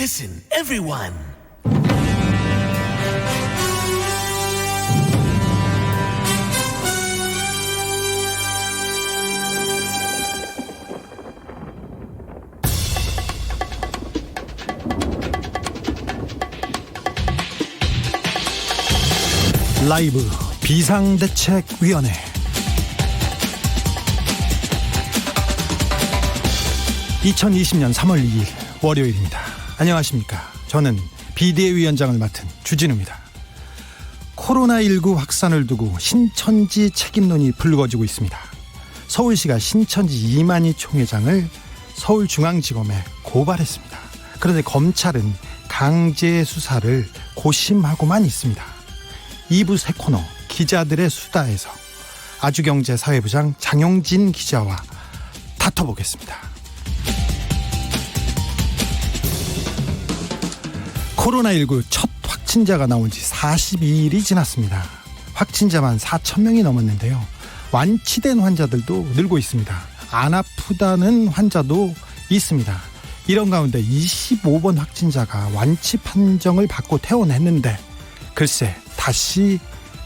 Listen, everyone. 라이브 비상대책위원회. (2020년 3월 2일) 월요일입니다. 안녕하십니까. 저는 비대위원장을 맡은 주진우입니다. 코로나19 확산을 두고 신천지 책임론이 불거지고 있습니다. 서울시가 신천지 이만희 총회장을 서울중앙지검에 고발했습니다. 그런데 검찰은 강제 수사를 고심하고만 있습니다. 2부 새 코너 기자들의 수다에서 아주경제사회부장 장용진 기자와 다퉈보겠습니다. 코로나19 첫 확진자가 나온 지 42일이 지났습니다. 확진자만 4,000명이 넘었는데요. 완치된 환자들도 늘고 있습니다. 안 아프다는 환자도 있습니다. 이런 가운데 25번 확진자가 완치 판정을 받고 퇴원했는데 글쎄 다시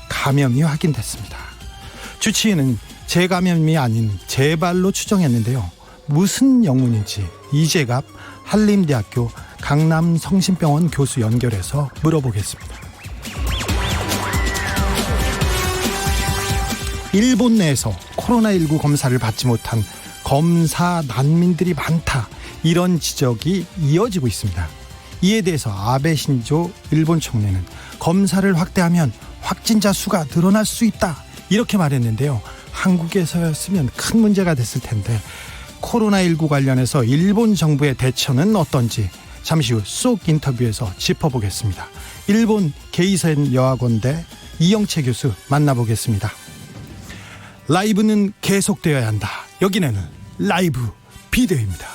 감염이 확인됐습니다. 주치의는 재감염이 아닌 재발로 추정했는데요. 무슨 영문인지 이재갑 한림대학교 강남성심병원 교수 연결해서 물어보겠습니다. 일본 내에서 코로나19 검사를 받지 못한 검사 난민들이 많다, 이런 지적이 이어지고 있습니다. 이에 대해서 아베 신조 일본 총리는 검사를 확대하면 확진자 수가 늘어날 수 있다, 이렇게 말했는데요. 한국에서였으면 큰 문제가 됐을 텐데 코로나19 관련해서 일본 정부의 대처는 어떤지 잠시 후 쏙 인터뷰에서 짚어보겠습니다. 일본 게이센 여학원대 이영채 교수 만나보겠습니다. 라이브는 계속되어야 한다. 여기는 라이브 비디오입니다.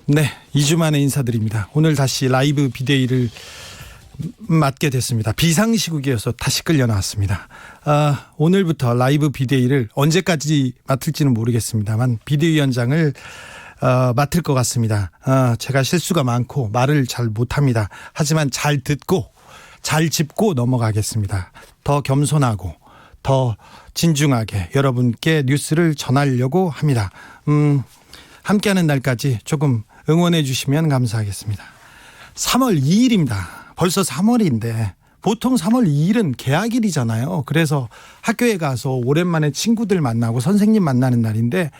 네, 2주 만에 인사드립니다. 오늘 다시 라이브 비데이를 맡게 됐습니다. 비상시국이어서 다시 끌려 나왔습니다. 오늘부터 라이브 비데이를 언제까지 맡을지는 모르겠습니다만 비대위원장을 맡을 것 같습니다. 제가 실수가 많고 말을 잘 못합니다. 하지만 잘 듣고 잘 짚고 넘어가겠습니다. 더 겸손하고 더 진중하게 여러분께 뉴스를 전하려고 합니다. 함께하는 날까지 조금 응원해 주시면 감사하겠습니다. 3월 2일입니다. 벌써 3월인데 보통 3월 2일은 개학일이잖아요. 그래서 학교에 가서 오랜만에 친구들 만나고 선생님 만나는 날인데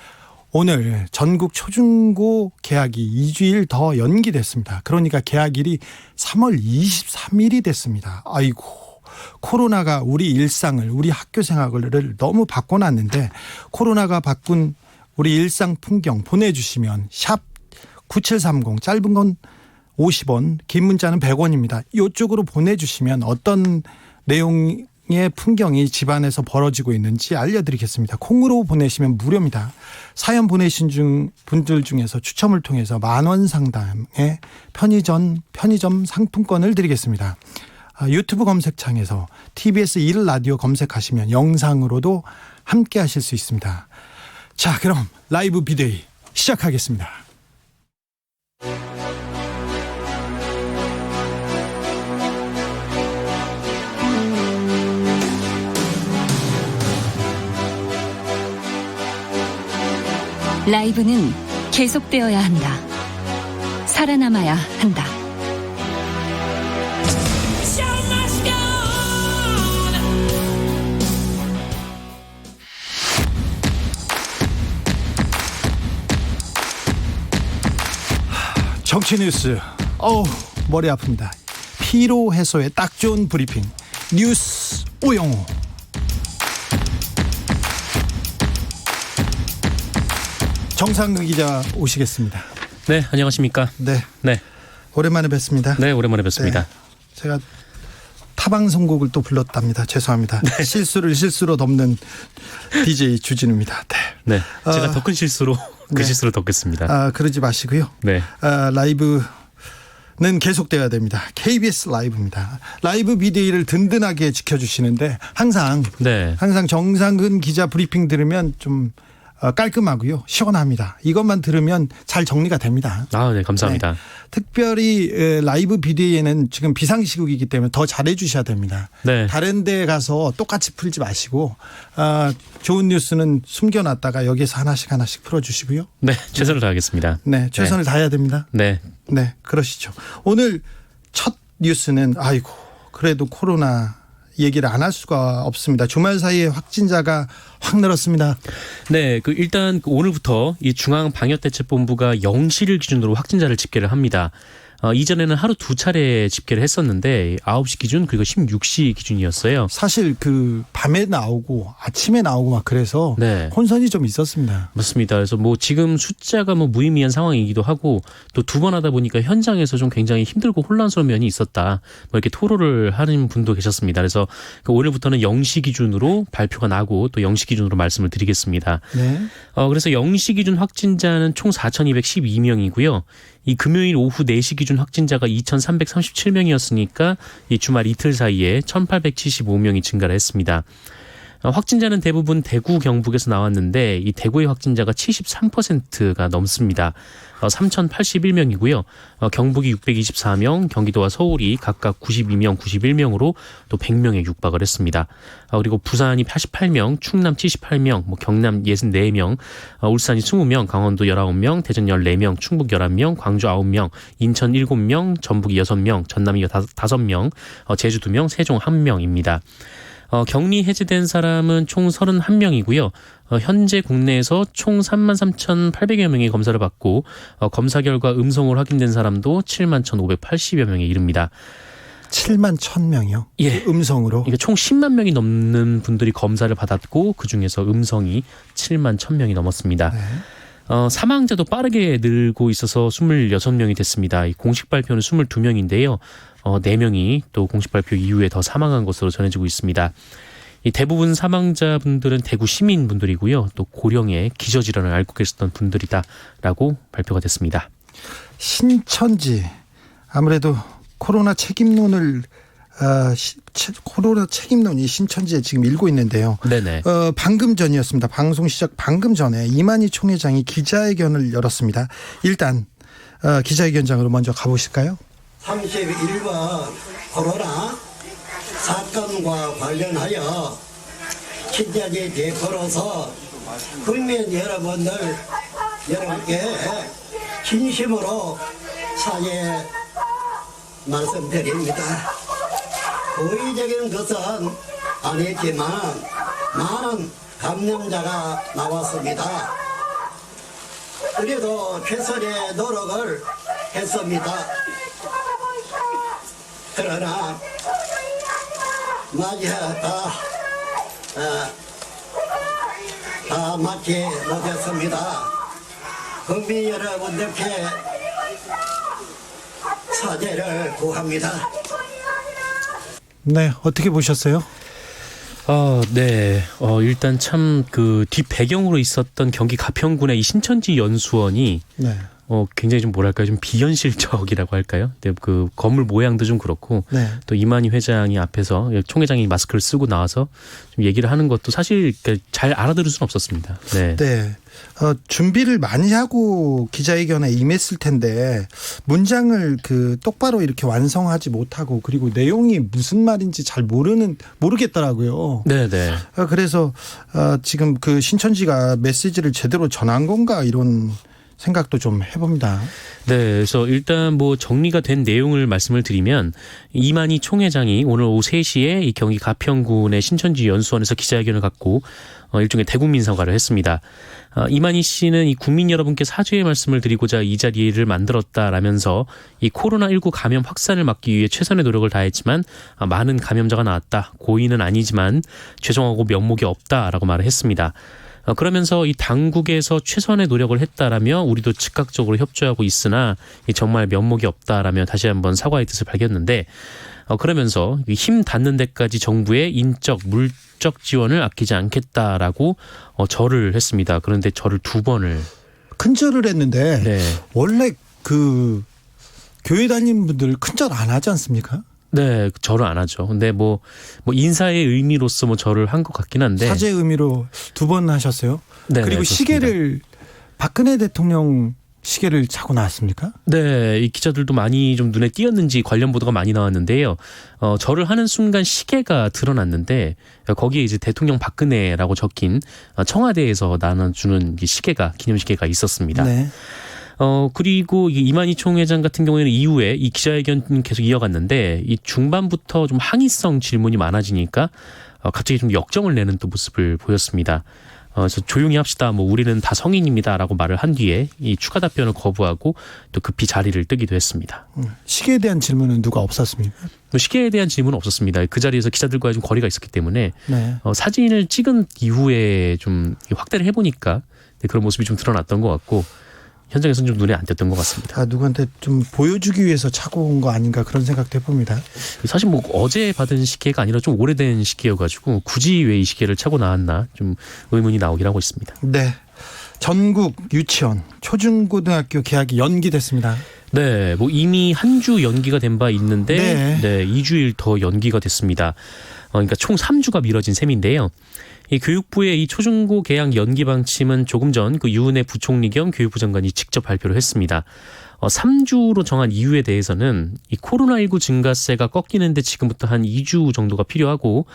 오늘 전국 초중고 개학이 2주일 더 연기됐습니다. 그러니까 개학일이 3월 23일이 됐습니다. 아이고, 코로나가 우리 일상을, 우리 학교 생활을 너무 바꿔놨는데 코로나가 바꾼 우리 일상 풍경 보내주시면 샵 9730, 짧은 건 50원, 긴 문자는 100원입니다. 이쪽으로 보내주시면 어떤 내용의 풍경이 집안에서 벌어지고 있는지 알려드리겠습니다. 콩으로 보내시면 무료입니다. 사연 보내신 분들 중에서 추첨을 통해서 10,000원 상당의 편의점 상품권을 드리겠습니다. 유튜브 검색창에서 TBS 1라디오 검색하시면 영상으로도 함께 하실 수 있습니다. 자, 그럼 라이브 비데이 시작하겠습니다. 라이브는 계속되어야 한다. 살아남아야 한다. 정치 뉴스, 머리 아픕니다. 피로 해소에 딱 좋은 브리핑, 뉴스 오영호. 정상근 기자 오시겠습니다. 네, 안녕하십니까. 네, 오랜만에 뵙습니다. 네, 오랜만에 뵙습니다. 네, 제가 타방송곡을 또 불렀답니다. 죄송합니다. 네. 실수로 덮는 DJ 주진우입니다. 네, 제가 더 큰 실수로 그 네. 실수를 덮겠습니다. 그러지 마시고요. 네, 라이브는 계속돼야 됩니다. KBS 라이브입니다. 라이브 비데이를 든든하게 지켜주시는데 항상 네. 정상근 기자 브리핑 들으면 좀 깔끔하고요. 시원합니다. 이것만 들으면 잘 정리가 됩니다. 아, 네, 감사합니다. 네. 특별히 라이브 비데이에는 지금 비상시국이기 때문에 더 잘해 주셔야 됩니다. 네. 다른 데 가서 똑같이 풀지 마시고 좋은 뉴스는 숨겨놨다가 여기서 하나씩 풀어주시고요. 네, 최선을 다하겠습니다. 네, 최선을 다해야 됩니다. 네. 네, 그러시죠. 오늘 첫 뉴스는 아이고 그래도 코로나 얘기를 안 할 수가 없습니다. 주말 사이에 확진자가 확 늘었습니다. 네, 일단 오늘부터 이 중앙방역대책본부가 0시를 기준으로 확진자를 집계를 합니다. 이전에는 하루 2차례 집계를 했었는데 9시 기준 그리고 16시 기준이었어요. 사실 밤에 나오고 아침에 나오고 막 그래서 네. 혼선이 좀 있었습니다. 맞습니다. 그래서 지금 숫자가 무의미한 상황이기도 하고 또 두 번 하다 보니까 현장에서 좀 굉장히 힘들고 혼란스러운 면이 있었다. 이렇게 토로를 하는 분도 계셨습니다. 그래서 오늘부터는 0시 기준으로 발표가 나고 또 0시 기준으로 말씀을 드리겠습니다. 네. 그래서 0시 기준 확진자는 총 4,212명이고요. 이 금요일 오후 4시 기준 확진자가 2,337명이었으니까 이 주말 이틀 사이에 1,875명이 증가를 했습니다. 확진자는 대부분 대구, 경북에서 나왔는데 이 대구의 확진자가 73%가 넘습니다. 3,081명이고요. 경북이 624명, 경기도와 서울이 각각 92명, 91명으로 또 100명에 육박을 했습니다. 그리고 부산이 88명, 충남 78명, 경남 64명, 울산이 20명, 강원도 19명, 대전 14명, 충북 11명, 광주 9명, 인천 7명, 전북이 6명, 전남이 5명, 제주 2명, 세종 1명입니다. 격리 해제된 사람은 총 31명이고요. 현재 국내에서 총 33,800여 명이 검사를 받고 검사 결과 음성으로 확인된 사람도 71,580여 명에 이릅니다. 7만 1,000명이요? 예. 음성으로? 이게 총 10만 명이 넘는 분들이 검사를 받았고 그중에서 음성이 7만 1,000명이 넘었습니다. 네. 사망자도 빠르게 늘고 있어서 26명이 됐습니다. 이 공식 발표는 22명인데요. 4명이 또 공식 발표 이후에 더 사망한 것으로 전해지고 있습니다. 이 대부분 사망자분들은 대구 시민분들이고요. 또 고령의 기저질환을 앓고 계셨던 분들이다라고 발표가 됐습니다. 신천지 아무래도 코로나 책임론이 신천지에 지금 일고 있는데요. 네네. 방금 전이었습니다. 방송 시작 방금 전에 이만희 총회장이 기자회견을 열었습니다. 일단 기자회견장으로 먼저 가보실까요? 31번 코로나 사건과 관련하여 신천지 대표로서 국민 여러분께 진심으로 사죄 말씀드립니다. 고의적인 것은 아니지만 많은 감염자가 나왔습니다. 그래도 최선의 노력을 했습니다. 그러나 다 마치 못했습니다. 국민 여러분들께 사죄를 구합니다. 네, 어떻게 보셨어요? 네. 일단 참 뒷 배경으로 있었던 경기 가평군의 이 신천지 연수원이 네. 굉장히 좀 뭐랄까요, 좀 비현실적이라고 할까요? 근데 건물 모양도 좀 그렇고 네. 또 이만희 회장이 앞에서 총회장이 마스크를 쓰고 나와서 좀 얘기를 하는 것도 사실 잘 알아들을 수는 없었습니다. 네. 네. 준비를 많이 하고 기자회견에 임했을 텐데 문장을 똑바로 이렇게 완성하지 못하고 그리고 내용이 무슨 말인지 잘 모르겠더라고요. 네네. 그래서 지금 신천지가 메시지를 제대로 전한 건가 이런 생각도 좀 해봅니다. 네, 그래서 일단 정리가 된 내용을 말씀을 드리면 이만희 총회장이 오늘 오후 3시에 이 경기 가평군의 신천지 연수원에서 기자회견을 갖고 일종의 대국민 사과를 했습니다. 이만희 씨는 이 국민 여러분께 사죄의 말씀을 드리고자 이 자리를 만들었다라면서 이 코로나19 감염 확산을 막기 위해 최선의 노력을 다했지만 많은 감염자가 나왔다. 고의는 아니지만 죄송하고 면목이 없다라고 말을 했습니다. 그러면서 이 당국에서 최선의 노력을 했다라며 우리도 즉각적으로 협조하고 있으나 정말 면목이 없다라며 다시 한번 사과의 뜻을 밝혔는데 그러면서 힘 닿는 데까지 정부의 인적, 물적 지원을 아끼지 않겠다라고 절을 했습니다. 그런데 절을 2번을 큰 절을 했는데 네. 원래 교회 다니는 분들 큰절 안 하지 않습니까? 네, 절을 안 하죠. 근데 뭐 인사의 의미로서 뭐 절을 한 것 같긴 한데. 사죄 의미로 2번 하셨어요. 네, 그리고 네, 시계를 박근혜 대통령 시계를 차고 나왔습니까? 네, 이 기자들도 많이 좀 눈에 띄었는지 관련 보도가 많이 나왔는데요. 절을 하는 순간 시계가 드러났는데 거기에 이제 대통령 박근혜라고 적힌 청와대에서 나눠주는 이 시계가 기념시계가 있었습니다. 네. 그리고 이만희 총회장 같은 경우에는 이후에 이 기자회견 계속 이어갔는데 이 중반부터 좀 항의성 질문이 많아지니까 갑자기 좀 역정을 내는 또 모습을 보였습니다. 그래서 조용히 합시다. 뭐 우리는 다 성인입니다라고 말을 한 뒤에 이 추가 답변을 거부하고 또 급히 자리를 뜨기도 했습니다. 시계에 대한 질문은 누가 없었습니까? 시계에 대한 질문은 없었습니다. 그 자리에서 기자들과의 좀 거리가 있었기 때문에 네. 사진을 찍은 이후에 좀 확대를 해보니까 그런 모습이 좀 드러났던 것 같고 현장에서는 좀 눈에 안 띄었던 것 같습니다. 누구한테 좀 보여주기 위해서 차고 온 거 아닌가 그런 생각도 해봅니다. 사실 뭐 어제 받은 시계가 아니라 좀 오래된 시계여가지고 굳이 왜 이 시계를 차고 나왔나 좀 의문이 나오긴 하고 있습니다. 네. 전국 유치원 초중고등학교 개학이 연기됐습니다. 네, 뭐 이미 한 주 연기가 된 바 있는데 네. 2주일 더 연기가 됐습니다. 그러니까 총 3주가 미뤄진 셈인데요. 이 교육부의 이 초중고 개학 연기 방침은 조금 전 그 유은혜 부총리 겸 교육부 장관이 직접 발표를 했습니다. 3주로 정한 이유에 대해서는 이 코로나19 증가세가 꺾이는데 지금부터 한 2주 정도가 필요하고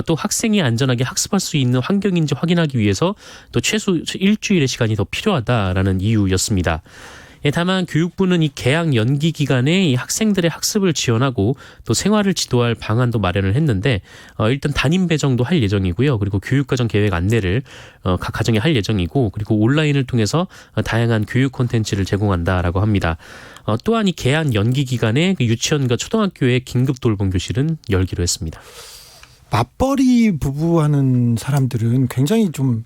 또 학생이 안전하게 학습할 수 있는 환경인지 확인하기 위해서 또 최소 일주일의 시간이 더 필요하다라는 이유였습니다. 다만 교육부는 이 개학 연기 기간에 이 학생들의 학습을 지원하고 또 생활을 지도할 방안도 마련을 했는데 일단 담임 배정도 할 예정이고요. 그리고 교육과정 계획 안내를 각 가정에 할 예정이고 그리고 온라인을 통해서 다양한 교육 콘텐츠를 제공한다라고 합니다. 또한 이 개학 연기 기간에 그 유치원과 초등학교의 긴급 돌봄 교실은 열기로 했습니다. 맞벌이 부부하는 사람들은 굉장히 좀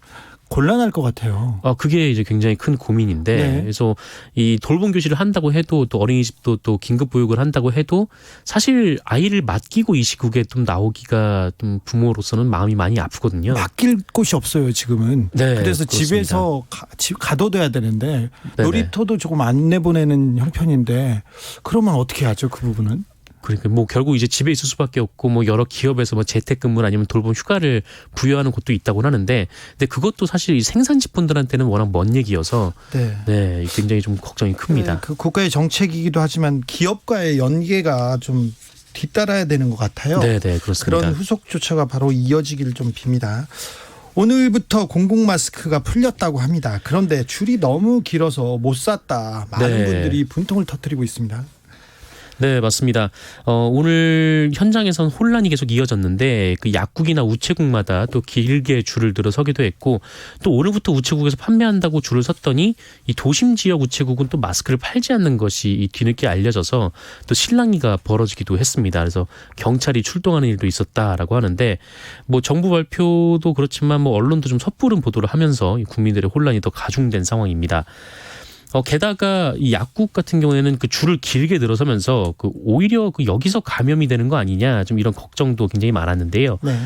곤란할 것 같아요. 그게 이제 굉장히 큰 고민인데, 네. 그래서 이 돌봄 교실을 한다고 해도 또 어린이집도 또 긴급 보육을 한다고 해도 사실 아이를 맡기고 이 시국에 좀 나오기가 좀 부모로서는 마음이 많이 아프거든요. 맡길 곳이 없어요 지금은. 네, 그래서 그렇습니다. 집에서 가둬둬야 되는데 네네. 놀이터도 조금 안 내보내는 형편인데 그러면 어떻게 하죠 그 부분은? 그러니까 뭐 결국 이제 집에 있을 수밖에 없고 뭐 여러 기업에서 뭐 재택근무 아니면 돌봄 휴가를 부여하는 곳도 있다고 하는데, 근데 그것도 사실 이 생산직 분들한테는 워낙 먼 얘기여서 네, 굉장히 좀 걱정이 큽니다. 네, 그 국가의 정책이기도 하지만 기업과의 연계가 좀 뒤따라야 되는 것 같아요. 네, 그렇습니다. 그런 후속 조처가 바로 이어지기를 좀 빕니다. 오늘부터 공공 마스크가 풀렸다고 합니다. 그런데 줄이 너무 길어서 못 샀다. 많은 네. 분들이 분통을 터뜨리고 있습니다. 네, 맞습니다. 오늘 현장에선 혼란이 계속 이어졌는데 그 약국이나 우체국마다 또 길게 줄을 들어 서기도 했고, 또 오늘부터 우체국에서 판매한다고 줄을 섰더니 이 도심 지역 우체국은 또 마스크를 팔지 않는 것이 이 뒤늦게 알려져서 또 실랑이가 벌어지기도 했습니다. 그래서 경찰이 출동하는 일도 있었다라고 하는데, 뭐 정부 발표도 그렇지만 뭐 언론도 좀 섣부른 보도를 하면서 이 국민들의 혼란이 더 가중된 상황입니다. 게다가 이 약국 같은 경우에는 그 줄을 길게 늘어서면서 그 오히려 그 여기서 감염이 되는 거 아니냐, 좀 이런 걱정도 굉장히 많았는데요. 네.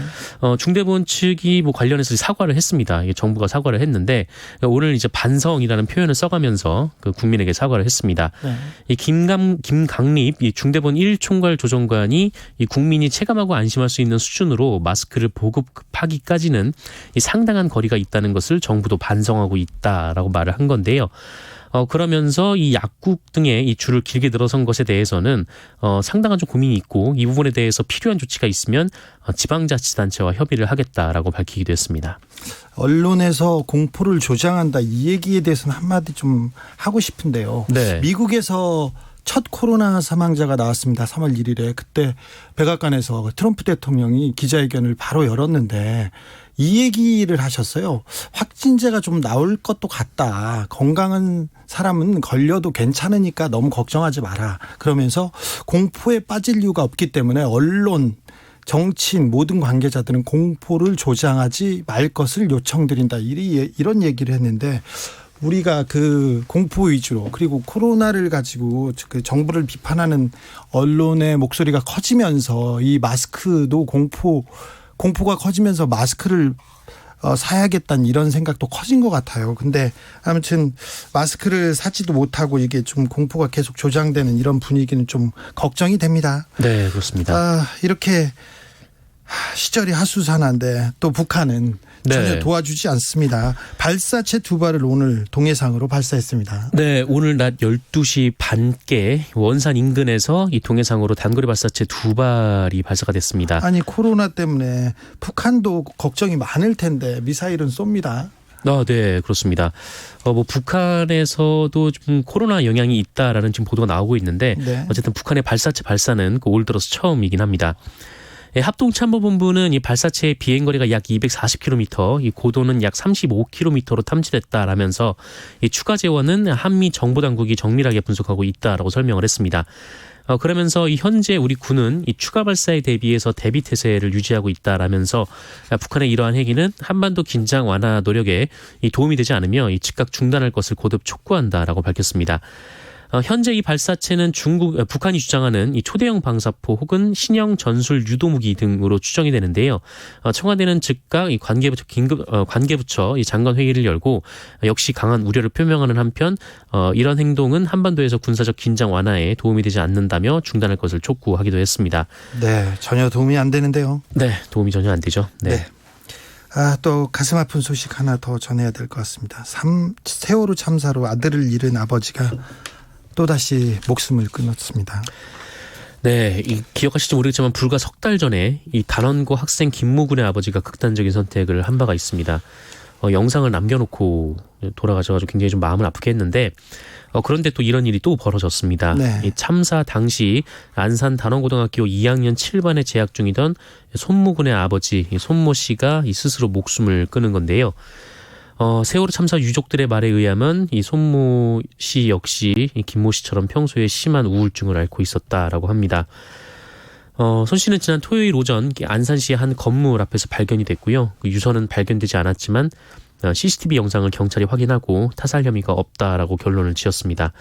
중대본 측이 뭐 관련해서 사과를 했습니다. 이게 정부가 사과를 했는데 오늘 이제 반성이라는 표현을 써가면서 그 국민에게 사과를 했습니다. 네. 이 김강립 이 중대본 1총괄 조정관이 이 국민이 체감하고 안심할 수 있는 수준으로 마스크를 보급하기까지는 이 상당한 거리가 있다는 것을 정부도 반성하고 있다라고 말을 한 건데요. 그러면서 이 약국 등의 이 줄을 길게 늘어선 것에 대해서는 상당한 좀 고민이 있고, 이 부분에 대해서 필요한 조치가 있으면 지방자치단체와 협의를 하겠다라고 밝히기도 했습니다. 언론에서 공포를 조장한다, 이 얘기에 대해서는 한마디 좀 하고 싶은데요. 네. 미국에서 첫 코로나 사망자가 나왔습니다. 3월 1일에. 그때 백악관에서 트럼프 대통령이 기자회견을 바로 열었는데 이 얘기를 하셨어요. 확진자가 좀 나올 것도 같다. 건강한 사람은 걸려도 괜찮으니까 너무 걱정하지 마라. 그러면서 공포에 빠질 이유가 없기 때문에 언론, 정치인 모든 관계자들은 공포를 조장하지 말 것을 요청드린다. 이런 얘기를 했는데, 우리가 그 공포 위주로, 그리고 코로나를 가지고 그 정부를 비판하는 언론의 목소리가 커지면서 이 마스크도 공포가 커지면서 마스크를 사야겠다는 이런 생각도 커진 것 같아요. 근데 아무튼 마스크를 사지도 못하고 이게 좀 공포가 계속 조장되는 이런 분위기는 좀 걱정이 됩니다. 네, 그렇습니다. 이렇게 시절이 하수산한데 또 북한은 전혀 네. 도와주지 않습니다. 발사체 2발을 오늘 동해상으로 발사했습니다. 네, 오늘 낮 12시 반께 원산 인근에서 이 동해상으로 단거리 발사체 2발이 발사가 됐습니다. 아니 코로나 때문에 북한도 걱정이 많을 텐데 미사일은 쏩니다. 네, 그렇습니다. 뭐 북한에서도 좀 코로나 영향이 있다라는 지금 보도가 나오고 있는데 네. 어쨌든 북한의 발사체 발사는 올 들어서 처음이긴 합니다. 합동참모본부는 이 발사체의 비행거리가 약 240km, 이 고도는 약 35km로 탐지됐다라면서 이 추가 재원은 한미 정보당국이 정밀하게 분석하고 있다라고 설명을 했습니다. 그러면서 이 현재 우리 군은 이 추가 발사에 대비해서 대비 태세를 유지하고 있다라면서 북한의 이러한 행위는 한반도 긴장 완화 노력에 이 도움이 되지 않으며 이 즉각 중단할 것을 거듭 촉구한다라고 밝혔습니다. 현재 이 발사체는 북한이 주장하는 이 초대형 방사포 혹은 신형 전술 유도무기 등으로 추정이 되는데요. 청와대는 즉각 이 관계부처 이 장관 회의를 열고 역시 강한 우려를 표명하는 한편 이런 행동은 한반도에서 군사적 긴장 완화에 도움이 되지 않는다며 중단할 것을 촉구하기도 했습니다. 네, 전혀 도움이 안 되는데요. 네, 도움이 전혀 안 되죠. 네. 또 가슴 아픈 소식 하나 더 전해야 될 것 같습니다. 세월호 참사로 아들을 잃은 아버지가 또다시 목숨을 끊었습니다. 네, 기억하실지 모르겠지만 불과 석 달 전에 이 단원고 학생 김모군의 아버지가 극단적인 선택을 한 바가 있습니다. 영상을 남겨놓고 돌아가셔가지고 굉장히 좀 마음을 아프게 했는데 그런데 또 이런 일이 또 벌어졌습니다. 네. 이 참사 당시 안산 단원고등학교 2학년 7반에 재학 중이던 손모군의 아버지 손모 씨가 스스로 목숨을 끊은 건데요. 세월호 참사 유족들의 말에 의하면 이 손모 씨 역시 이 김모 씨처럼 평소에 심한 우울증을 앓고 있었다라고 합니다. 손 씨는 지난 토요일 오전 안산시의 한 건물 앞에서 발견이 됐고요. 그 유서는 발견되지 않았지만 CCTV 영상을 경찰이 확인하고 타살 혐의가 없다라고 결론을 지었습니다.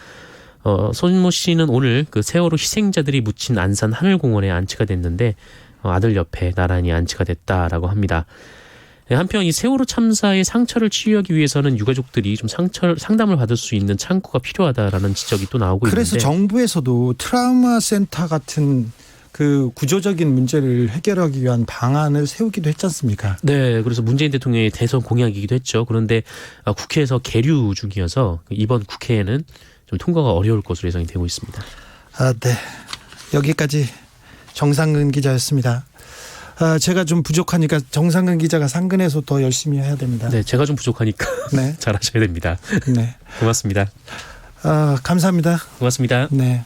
손모 씨는 오늘 그 세월호 희생자들이 묻힌 안산 하늘공원에 안치가 됐는데 아들 옆에 나란히 안치가 됐다라고 합니다. 한편 이 세월호 참사의 상처를 치유하기 위해서는 유가족들이 좀 상담을 받을 수 있는 창구가 필요하다라는 지적이 또 나오고 그래서 있는데 정부에서도 트라우마 센터 같은 그 구조적인 문제를 해결하기 위한 방안을 세우기도 했지 않습니까? 네, 그래서 문재인 대통령의 대선 공약이기도 했죠. 그런데 국회에서 계류 중이어서 이번 국회에는 좀 통과가 어려울 것으로 예상이 되고 있습니다. 네. 여기까지 정상근 기자였습니다. 제가 좀 부족하니까 정상근 기자가 상근해서 더 열심히 해야 됩니다. 네, 제가 좀 부족하니까 네. 잘하셔야 됩니다. 네. 고맙습니다. 감사합니다. 고맙습니다. 네.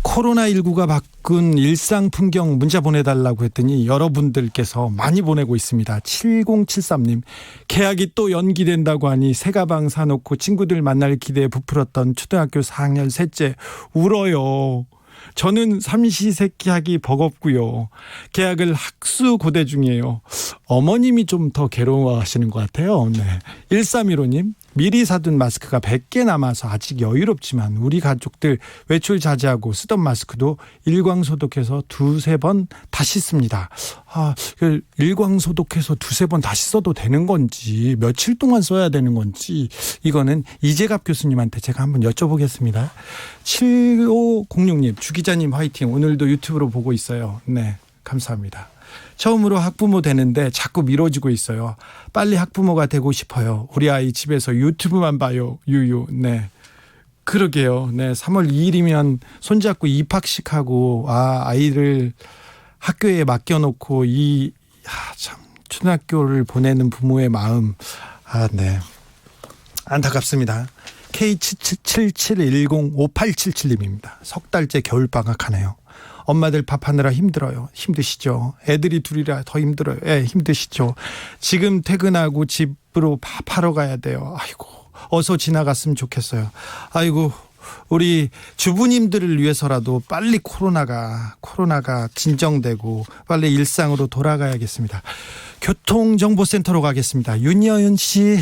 코로나19가 바꾼 일상 풍경 문자 보내달라고 했더니 여러분들께서 많이 보내고 있습니다. 7073님, 개학이 또 연기된다고 하니 새 가방 사놓고 친구들 만날 기대에 부풀었던 초등학교 4학년 셋째 울어요. 저는 삼시세끼 하기 버겁고요. 개학을 학수고대 중이에요. 어머님이 좀 더 괴로워하시는 것 같아요. 네. 1315님, 미리 사둔 마스크가 100개 남아서 아직 여유롭지만 우리 가족들 외출 자제하고 쓰던 마스크도 일광소독해서 2-3번 다시 씁니다. 일광소독해서 2-3번 다시 써도 되는 건지 며칠 동안 써야 되는 건지 이거는 이재갑 교수님한테 제가 한번 여쭤보겠습니다. 7506님, 주 기자님 화이팅. 오늘도 유튜브로 보고 있어요. 네, 감사합니다. 처음으로 학부모 되는데 자꾸 미뤄지고 있어요. 빨리 학부모가 되고 싶어요. 우리 아이 집에서 유튜브만 봐요. 유유. 네. 그러게요. 네. 3월 2일이면 손잡고 입학식하고 아이를 학교에 맡겨놓고 참 초등학교를 보내는 부모의 마음. 네. 안타깝습니다. K77105877님입니다. 석 달째 겨울방학하네요. 엄마들 밥하느라 힘들어요. 힘드시죠? 애들이 둘이라 더 힘들어요. 힘드시죠? 지금 퇴근하고 집으로 밥하러 가야 돼요. 아이고, 어서 지나갔으면 좋겠어요. 아이고, 우리 주부님들을 위해서라도 빨리 코로나가 진정되고 빨리 일상으로 돌아가야겠습니다. 교통정보센터로 가겠습니다. 윤여은 씨.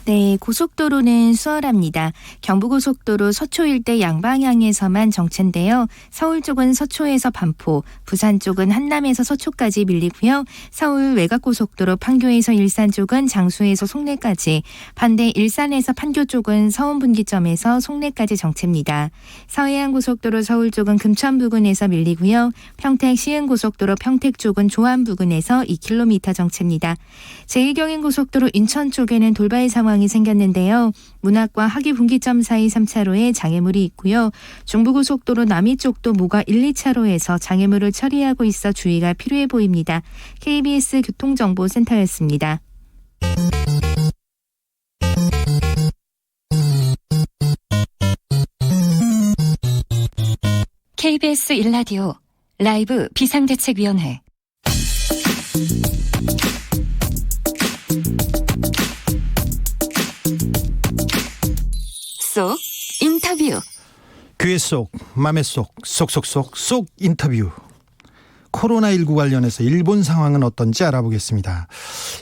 네, 고속도로는 수월합니다. 경부고속도로 서초 일대 양방향에서만 정체인데요. 서울 쪽은 서초에서 반포, 부산 쪽은 한남에서 서초까지 밀리고요. 서울 외곽고속도로 판교에서 일산 쪽은 장수에서 송내까지, 반대 일산에서 판교 쪽은 서운 분기점에서 송내까지 정체입니다. 서해안고속도로 서울 쪽은 금천 부근에서 밀리고요. 평택 시흥고속도로 평택 쪽은 조안 부근에서 2km 정체입니다. 제2경인고속도로 인천 쪽에는 돌발 상황이 생겼는데요. 문학과 하기 분기점 사이 3차로에 장애물이 있고요. 중부고속도로 남이 쪽도 모가 1, 2차로에서 장애물을 처리하고 있어 주의가 필요해 보입니다. KBS 교통정보센터였습니다. KBS 1라디오 라이브 비상대책위원회 속 인터뷰. 귀의 속, 맘의 속, 속속속 속 인터뷰. 코로나19 관련해서 일본 상황은 어떤지 알아보겠습니다.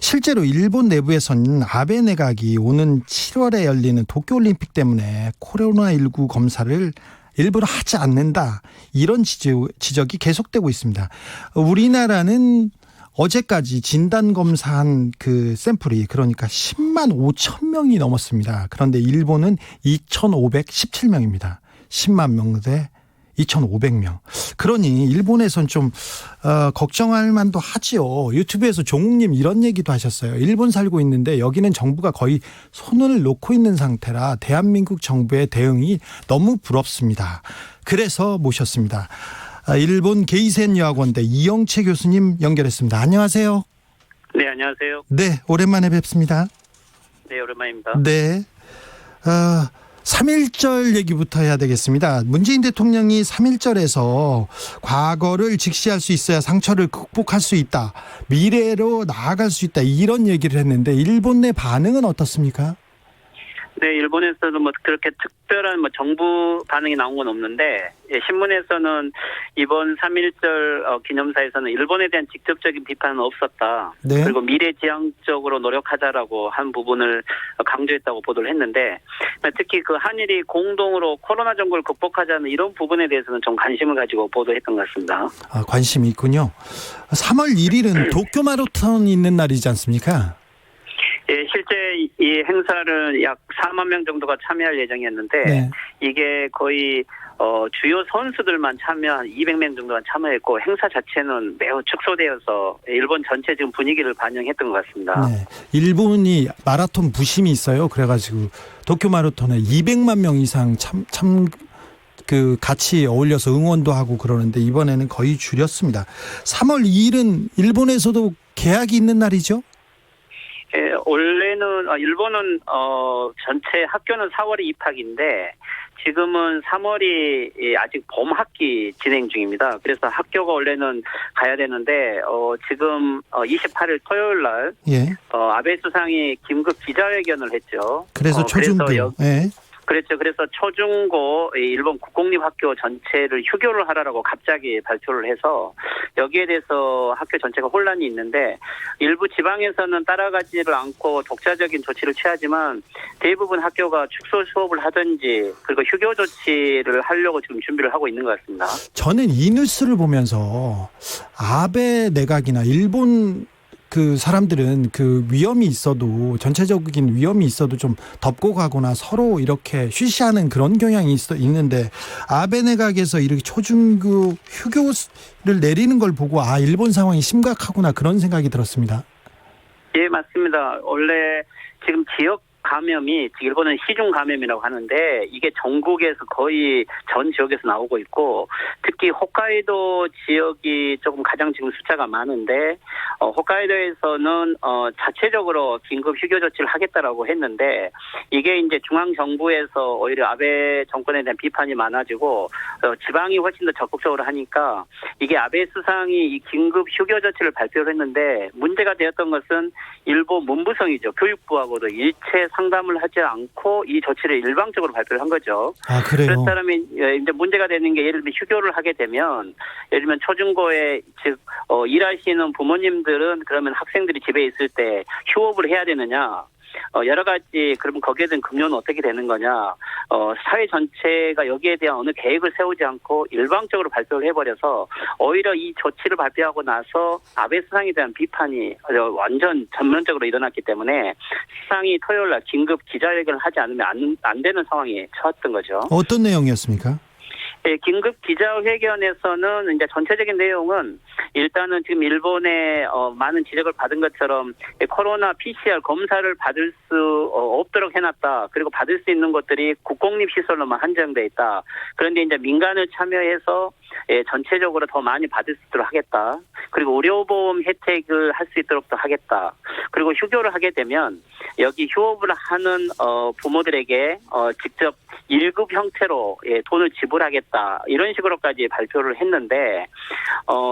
실제로 일본 내부에서는 아베 내각이 오는 7월에 열리는 도쿄올림픽 때문에 코로나19 검사를 일부러 하지 않는다, 이런 지적이 계속되고 있습니다. 우리나라는 어제까지 진단검사한 그 샘플이 그러니까 10만 5천 명이 넘었습니다. 그런데 일본은 2,517명입니다. 10만 명 대 2,500명. 그러니 일본에선 좀 걱정할 만도 하지요. 유튜브에서 종욱님 이런 얘기도 하셨어요. 일본 살고 있는데 여기는 정부가 거의 손을 놓고 있는 상태라 대한민국 정부의 대응이 너무 부럽습니다. 그래서 모셨습니다. 일본 게이센 여학원대 이영채 교수님 연결했습니다. 안녕하세요. 네, 안녕하세요. 네, 오랜만에 뵙습니다. 네, 오랜만입니다. 네. 3.1절 얘기부터 해야 되겠습니다. 문재인 대통령이 3.1절에서 과거를 직시할 수 있어야 상처를 극복할 수 있다, 미래로 나아갈 수 있다, 이런 얘기를 했는데 일본 내 반응은 어떻습니까? 네, 일본에서도 뭐 그렇게 특별한 뭐 정부 반응이 나온 건 없는데, 신문에서는 이번 3.1절 기념사에서는 일본에 대한 직접적인 비판은 없었다. 네. 그리고 미래지향적으로 노력하자라고 한 부분을 강조했다고 보도를 했는데, 특히 그 한일이 공동으로 코로나 정부를 극복하자는 이런 부분에 대해서는 좀 관심을 가지고 보도했던 것 같습니다. 관심이 있군요. 3월 1일은 도쿄 마라톤이 있는 날이지 않습니까? 예, 실제 이 행사를 약 4만 명 정도가 참여할 예정이었는데, 네. 이게 거의 주요 선수들만 참여한 200명 정도가 참여했고, 행사 자체는 매우 축소되어서 일본 전체 지금 분위기를 반영했던 것 같습니다. 네. 일본이 마라톤 부심이 있어요. 그래가지고 도쿄 마라톤에 200만 명 이상 같이 어울려서 응원도 하고 그러는데 이번에는 거의 줄였습니다. 3월 2일은 일본에서도 개학이 있는 날이죠? 예, 원래는 일본은 전체 학교는 4월에 입학인데 지금은 3월이 아직 봄 학기 진행 중입니다. 그래서 학교가 원래는 가야 되는데 지금 28일 토요일 날 예. 아베 수상이 긴급 기자회견을 했죠. 그래서 초중고. 예. 그렇죠. 그래서 초중고 일본 국공립학교 전체를 휴교를 하라고 갑자기 발표를 해서 여기에 대해서 학교 전체가 혼란이 있는데, 일부 지방에서는 따라가지를 않고 독자적인 조치를 취하지만 대부분 학교가 축소 수업을 하든지 그리고 휴교 조치를 하려고 지금 준비를 하고 있는 것 같습니다. 저는 이 뉴스를 보면서 아베 내각이나 일본 그 사람들은 그 위험이 있어도, 전체적인 위험이 있어도 좀 덮고 가거나 서로 이렇게 쉬쉬하는 그런 경향이 있는데, 아베 내각에서 이렇게 초중고 휴교를 내리는 걸 보고 일본 상황이 심각하구나, 그런 생각이 들었습니다. 예, 맞습니다. 원래 지금 지역 감염이, 일본은 시중 감염이라고 하는데 이게 전국에서 거의 전 지역에서 나오고 있고, 특히 홋카이도 지역이 조금 가장 지금 숫자가 많은데 홋카이도에서는 자체적으로 긴급 휴교 조치를 하겠다라고 했는데, 이게 이제 중앙 정부에서 오히려 아베 정권에 대한 비판이 많아지고 지방이 훨씬 더 적극적으로 하니까 이게 아베 수상이 이 긴급 휴교 조치를 발표를 했는데, 문제가 되었던 것은 일본 문부성이죠. 교육부하고도 일체 상담을 하지 않고 이 조치를 일방적으로 발표를 한 거죠. 그래요? 그렇다면 이제 문제가 되는 게, 예를 들면 휴교를 하게 되면, 예를 들면 초중고에 즉 일하시는 부모님들은 그러면 학생들이 집에 있을 때 휴업을 해야 되느냐, 여러 가지 그럼 거기에 대한 금료는 어떻게 되는 거냐? 사회 전체가 여기에 대한 어느 계획을 세우지 않고 일방적으로 발표를 해버려서 오히려 이 조치를 발표하고 나서 아베 수상에 대한 비판이 완전 전면적으로 일어났기 때문에 수상이 토요일 날 긴급 기자회견을 하지 않으면 안 되는 상황에 처했던 거죠. 어떤 내용이었습니까? 네, 긴급 기자회견에서는 이제 전체적인 내용은 일단은 지금 일본의 많은 지적을 받은 것처럼 코로나 PCR 검사를 받을 수 없도록 해놨다. 그리고 받을 수 있는 것들이 국공립시설로만 한정돼 있다. 그런데 이제 민간을 참여해서 전체적으로 더 많이 받을 수 있도록 하겠다. 그리고 의료보험 혜택을 할 수 있도록 또 하겠다. 그리고 휴교를 하게 되면 여기 휴업을 하는 부모들에게 직접 1급 형태로 돈을 지불하겠다. 이런 식으로까지 발표를 했는데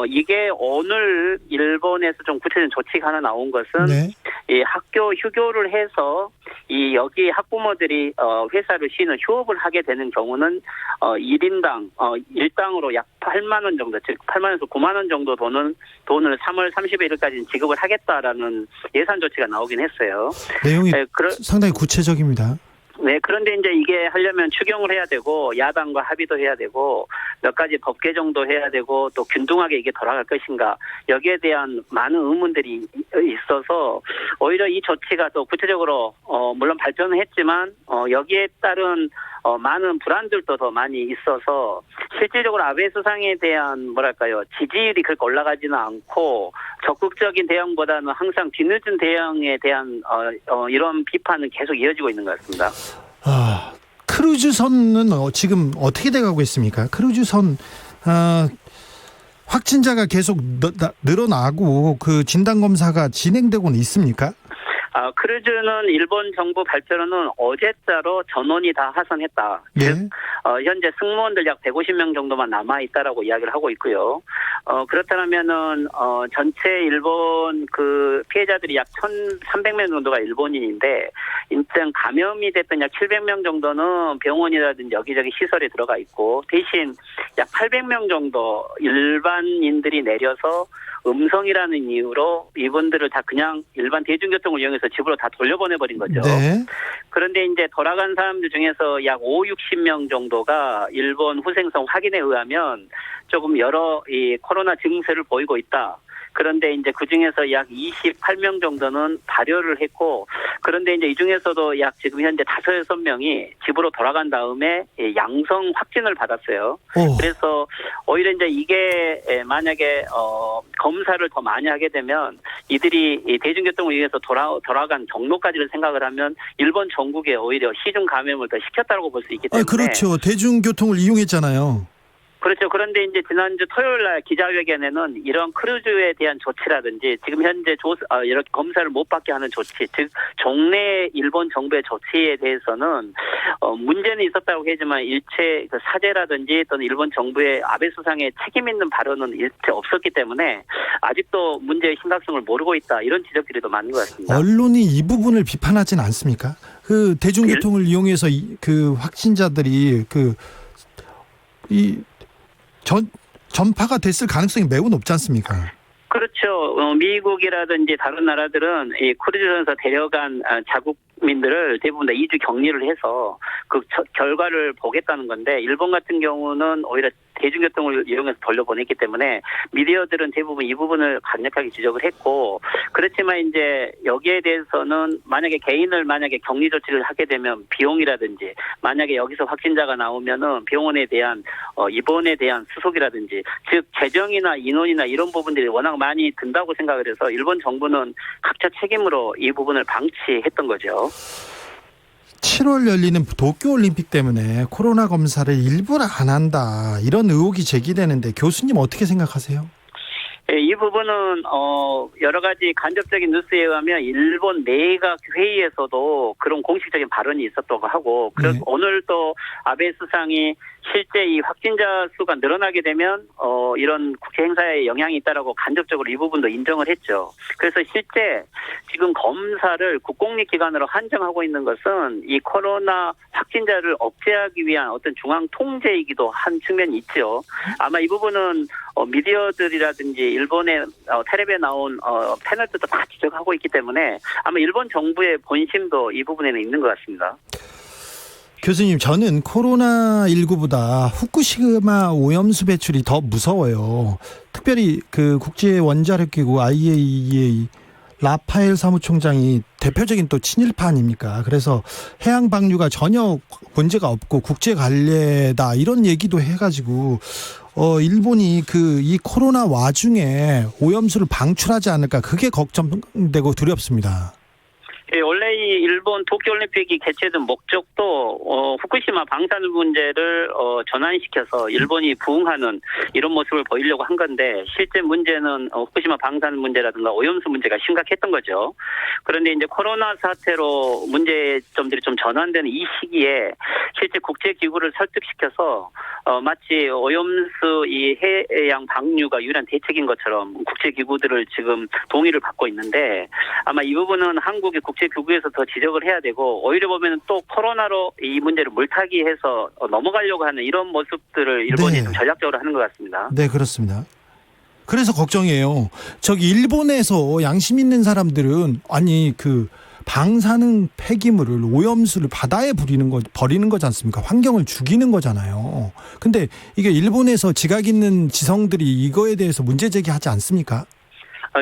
이게 오늘 일본에서 좀 구체적인 조치가 하나 나온 것은 네. 이 학교 휴교를 해서 이 여기 학부모들이 회사를 쉬는 휴업을 하게 되는 경우는 1인당 일당으로 약 8만 원 정도, 즉 8만 원에서 9만 원 정도 돈을 3월 30일까지는 지급을 하겠다라는 예산 조치가 나오긴 했어요. 내용이 네, 상당히 구체적입니다. 네, 그런데 이제 이게 하려면 추경을 해야 되고 야당과 합의도 해야 되고 몇 가지 법 개정도 해야 되고 또 균등하게 이게 돌아갈 것인가 여기에 대한 많은 의문들이 있어서 오히려 이 조치가 또 구체적으로 물론 발표는 했지만 여기에 따른 많은 불안들도 더 많이 있어서 실질적으로 아베 수상에 대한 뭐랄까요 지지율이 그렇게 올라가지는 않고 적극적인 대응보다는 항상 뒤늦은 대응에 대한 이런 비판은 계속 이어지고 있는 것 같습니다. 크루즈선은 지금 어떻게 돼가고 있습니까? 크루즈선 확진자가 계속 늘어나고 그 진단 검사가 진행되고는 있습니까? 크루즈는 일본 정부 발표로는 어제자로 전원이 다 하선했다. 네. 즉 현재 승무원들 약 150명 정도만 남아 있다라고 이야기를 하고 있고요. 그렇다면은 전체 일본 그 피해자들이 약 1,300명 정도가 일본인인데 일단 감염이 됐던 약 700명 정도는 병원이라든지 여기저기 시설에 들어가 있고 대신 약 800명 정도 일반인들이 내려서 음성이라는 이유로 이분들을 다 그냥 일반 대중교통을 이용해서 집으로 다 돌려보내버린 거죠. 네. 그런데 이제 돌아간 사람들 중에서 약 60명 정도가 일본 후생성 확인에 의하면 조금 여러 이 코로나 증세를 보이고 있다. 그런데 이제 그 중에서 약 28명 정도는 발열을 했고, 그런데 이제 이 중에서도 약 지금 현재 5-6명이 집으로 돌아간 다음에 양성 확진을 받았어요. 그래서 오히려 이제 이게 만약에 검사를 더 많이 하게 되면 이들이 대중교통을 이용해서 돌아간 경로까지를 생각을 하면 일본 전국에 오히려 시중 감염을 더 시켰다고 볼 수 있기 때문에. 그렇죠. 대중교통을 이용했잖아요. 그렇죠. 그런데 이제 지난주 토요일 날 기자회견에는 이런 크루즈에 대한 조치라든지 지금 현재 이렇게 검사를 못 받게 하는 조치, 즉 종래 일본 정부의 조치에 대해서는 문제는 있었다고 하지만 일체 그 사죄라든지 또는 일본 정부의 아베 수상의 책임 있는 발언은 일체 없었기 때문에 아직도 문제의 심각성을 모르고 있다. 이런 지적들이 더 많은 것 같습니다. 언론이 이 부분을 비판하지는 않습니까? 그 대중교통을 이용해서 그 확진자들이 전파가 됐을 가능성이 매우 높지 않습니까? 그렇죠. 미국이라든지 다른 나라들은 이 크루즈선에서 데려간 자국민들을 대부분 다 2주 격리를 해서 그 결과를 보겠다는 건데 일본 같은 경우는 오히려 대중교통을 이용해서 돌려보냈기 때문에 미디어들은 대부분 이 부분을 강력하게 지적을 했고 그렇지만 이제 여기에 대해서는 만약에 개인을 격리 조치를 하게 되면 비용이라든지 만약에 여기서 확진자가 나오면은 병원에 대한 입원에 대한 수속이라든지 즉 재정이나 인원이나 이런 부분들이 워낙 많이 든다고 생각을 해서 일본 정부는 각자 책임으로 이 부분을 방치했던 거죠. 7월 열리는 도쿄올림픽 때문에 코로나 검사를 일부러 안 한다 이런 의혹이 제기되는데 교수님 어떻게 생각하세요? 이 부분은 여러 가지 간접적인 뉴스에 의하면 일본 내각 회의에서도 그런 공식적인 발언이 있었다고 하고 오늘 또 아베 수상이 실제 이 확진자 수가 늘어나게 되면 이런 국회 행사에 영향이 있다라고 간접적으로 이 부분도 인정을 했죠. 그래서 실제 지금 검사를 국공립기관으로 한정하고 있는 것은 이 코로나 확진자를 억제하기 위한 어떤 중앙 통제이기도 한 측면이 있죠. 아마 이 부분은 미디어들이라든지 일본의 텔레비에 나온 패널들도 다 지적하고 있기 때문에 아마 일본 정부의 본심도 이 부분에는 있는 것 같습니다. 교수님, 저는 코로나19보다 후쿠시마 오염수 배출이 더 무서워요. 특별히 그 국제 원자력기구 IAEA 라파엘 사무총장이 대표적인 또 친일파 아닙니까? 그래서 해양 방류가 전혀 문제가 없고 국제 관례다 이런 얘기도 해가지고 일본이 이 코로나 와중에 오염수를 방출하지 않을까 그게 걱정되고 두렵습니다. 예, 원래 이 일본 도쿄올림픽이 개최된 목적도 후쿠시마 방사능 문제를 전환시켜서 일본이 부응하는 이런 모습을 보이려고 한 건데 실제 문제는 후쿠시마 방사능 문제라든가 오염수 문제가 심각했던 거죠. 그런데 이제 코로나 사태로 문제점들이 좀 전환되는 이 시기에 실제 국제기구를 설득시켜서 마치 오염수 이 해양 방류가 유일한 대책인 것처럼 국제기구들을 지금 동의를 받고 있는데 아마 이 부분은 한국의 국제기구에서 더 지적을 해야 되고 오히려 보면 또 코로나로 이 문제를 물타기해서 넘어가려고 하는 이런 모습들을 일본이 네. 좀 전략적으로 하는 것 같습니다. 네, 그렇습니다. 그래서 걱정이에요. 저기 일본에서 양심 있는 사람들은 아니 방사능 폐기물을 오염수를 바다에 버리는 거지 않습니까? 환경을 죽이는 거잖아요. 근데 이게 일본에서 지각 있는 지성들이 이거에 대해서 문제 제기하지 않습니까?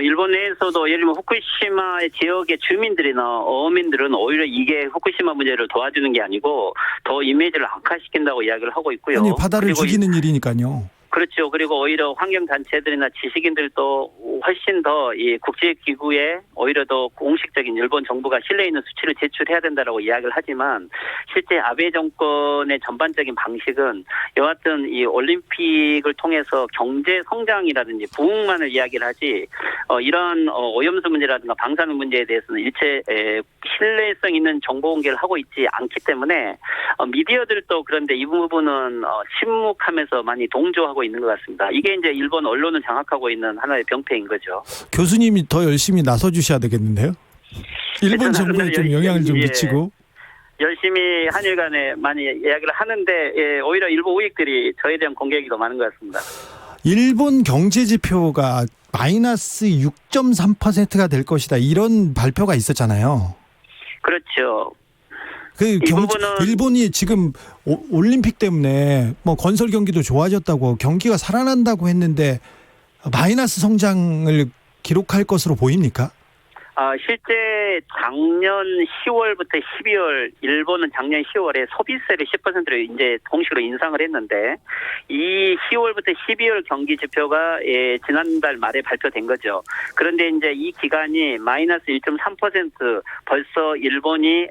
일본 내에서도 예를 들면 후쿠시마 지역의 주민들이나 어민들은 오히려 이게 후쿠시마 문제를 도와주는 게 아니고 더 이미지를 악화시킨다고 이야기를 하고 있고요. 아니 바다를 죽이는 일이니까요. 그렇죠. 그리고 오히려 환경단체들이나 지식인들도 훨씬 더 이 국제기구에 오히려 더 공식적인 일본 정부가 신뢰 있는 수치를 제출해야 된다라고 이야기를 하지만 실제 아베 정권의 전반적인 방식은 여하튼 이 올림픽을 통해서 경제 성장이라든지 부흥만을 이야기를 하지 이런 오염수 문제라든가 방사능 문제에 대해서는 일체 신뢰성 있는 정보 공개를 하고 있지 않기 때문에 미디어들도 그런데 이 부분은 침묵하면서 많이 동조하고 있는 것 같습니다. 이게 이제 일본 언론을 장악하고 있는 하나의 병폐인 거죠. 교수님이 더 열심히 나서 주셔야 되겠는데요. 일본 정부에 좀 영향을 좀 예. 미치고. 열심히 한일 간에 많이 이야기를 하는데 오히려 일부 우익들이 저에 대한 공격이 더 많은 것 같습니다. 일본 경제 지표가 마이너스 6.3%가 될 것이다. 이런 발표가 있었잖아요. 그렇죠. 부분은 일본이 지금 올림픽 때문에 뭐 건설 경기도 좋아졌다고 경기가 살아난다고 했는데 마이너스 성장을 기록할 것으로 보입니까? 실제 작년 10월부터 12월 일본은 작년 10월에 소비세를 10%로 이제 공식으로 인상을 했는데 이 10월부터 12월 경기 지표가 지난달 말에 발표된 거죠. 그런데 이제 이 기간이 마이너스 1.3% 벌써 일본이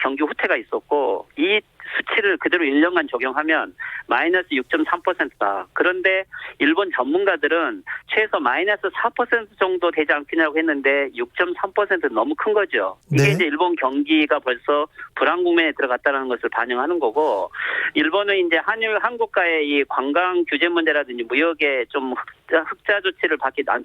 경기 후퇴가 있었고 이 수치를 그대로 1년간 적용하면 마이너스 6.3%다. 그런데 일본 전문가들은 최소 마이너스 4% 정도 되지 않겠냐고 했는데 6.3%는 너무 큰 거죠. 이게 네. 이제 일본 경기가 벌써 불안 국면에 들어갔다는 것을 반영하는 거고 일본은 이제 한국과의 이 관광 규제 문제라든지 무역에 좀 흑자 조치를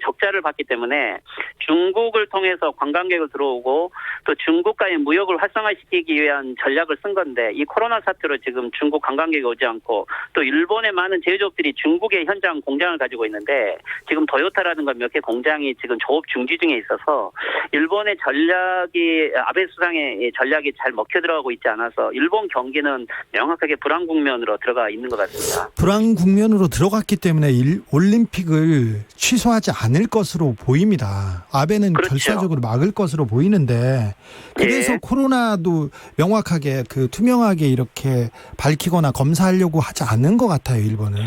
적자를 받기 때문에 중국을 통해서 관광객을 들어오고 또 중국과의 무역을 활성화시키기 위한 전략을 쓴 건데 이 코로나 사태로 지금 중국 관광객이 오지 않고 또 일본의 많은 제조업들이 중국의 현장 공장을 가지고 있는데 지금 도요타라든가 몇 개 공장이 지금 조업 중지 중에 있어서 일본의 전략이 아베 수상의 전략이 잘 먹혀 들어가고 있지 않아서 일본 경기는 명확하게 불안 국면으로 들어가 있는 것 같습니다. 불안 국면으로 들어갔기 때문에 올림픽을 취소하지 않을 것으로 보입니다. 아베는 그렇죠. 결사적으로 막을 것으로 보이는데 그래서 예. 코로나도 명확하게 투명하게 이렇게 밝히거나 검사하려고 하지 않은 것 같아요, 일본은.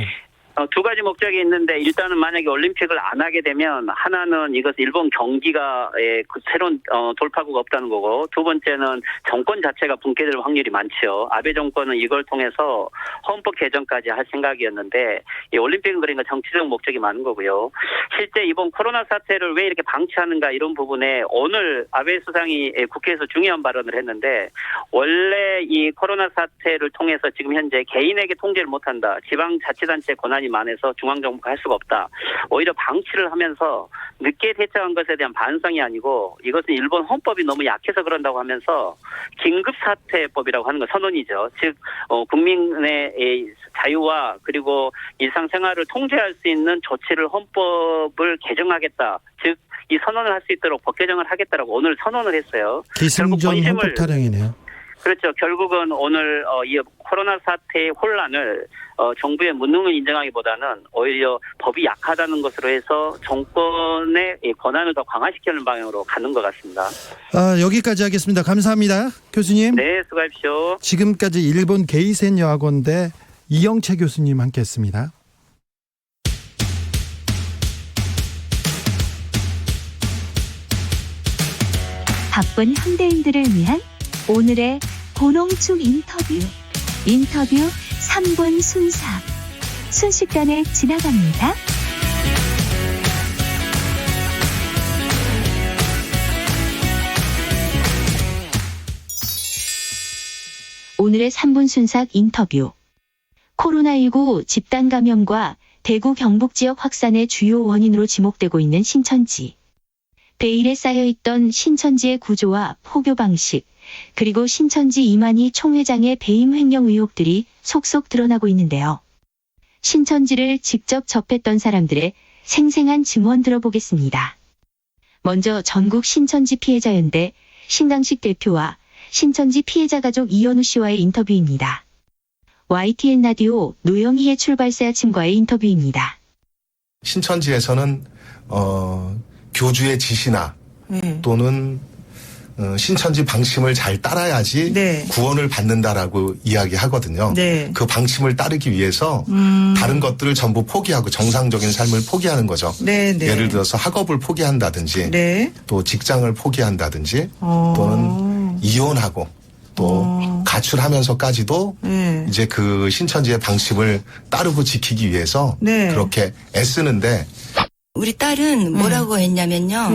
두 가지 목적이 있는데 일단은 만약에 올림픽을 안 하게 되면 하나는 이것은 일본 경기가 그 새로운 돌파구가 없다는 거고 두 번째는 정권 자체가 붕괴될 확률이 많죠. 아베 정권은 이걸 통해서 헌법 개정까지 할 생각이었는데 이 올림픽은 그러니까 정치적 목적이 많은 거고요. 실제 이번 코로나 사태를 왜 이렇게 방치하는가 이런 부분에 오늘 아베 수상이 국회에서 중요한 발언을 했는데 원래 이 코로나 사태를 통해서 지금 현재 개인에게 통제를 못한다. 지방자치단체 권한이 많아서 중앙정부가 할 수가 없다. 오히려 방치를 하면서 늦게 대처한 것에 대한 반성이 아니고 이것은 일본 헌법이 너무 약해서 그런다고 하면서 긴급사태법이라고 하는 건 선언이죠. 즉 국민의 자유와 그리고 일상생활을 통제할 수 있는 조치를 헌법을 개정하겠다. 즉 이 선언을 할 수 있도록 법 개정을 하겠다라고 오늘 선언을 했어요. 기승전 헌법 타령이네요. 그렇죠. 결국은 오늘 이 코로나 사태의 혼란을 정부의 무능을 인정하기보다는 오히려 법이 약하다는 것으로 해서 정권의 권한을 더 강화시키는 방향으로 가는 것 같습니다. 여기까지 하겠습니다. 감사합니다. 교수님. 네, 수고하십시오. 지금까지 일본 게이센 여학원대 이영채 교수님 함께했습니다. 바쁜 현대인들을 위한 오늘의 고농축 인터뷰 3분 순삭 순식간에 지나갑니다. 오늘의 3분 순삭 인터뷰. 코로나19 집단 감염과 대구 경북 지역 확산의 주요 원인으로 지목되고 있는 신천지. 베일에 쌓여있던 신천지의 구조와 포교 방식, 그리고 신천지 이만희 총회장의 배임 횡령 의혹들이 속속 드러나고 있는데요. 신천지를 직접 접했던 사람들의 생생한 증언 들어보겠습니다. 먼저 전국 신천지 피해자연대 신강식 대표와 신천지 피해자 가족 이현우 씨와의 인터뷰입니다. YTN 라디오 노영희의 출발새 아침과의 인터뷰입니다. 신천지에서는 교주의 지시나 또는 신천지 방침을 잘 따라야지 네. 구원을 받는다라고 이야기하거든요. 네. 그 방침을 따르기 위해서 다른 것들을 전부 포기하고 정상적인 삶을 포기하는 거죠. 네, 네. 예를 들어서 학업을 포기한다든지 네. 또 직장을 포기한다든지 또는 이혼하고 또 가출하면서까지도 네. 이제 그 신천지의 방침을 따르고 지키기 위해서 네. 그렇게 애쓰는데 우리 딸은 뭐라고 했냐면요.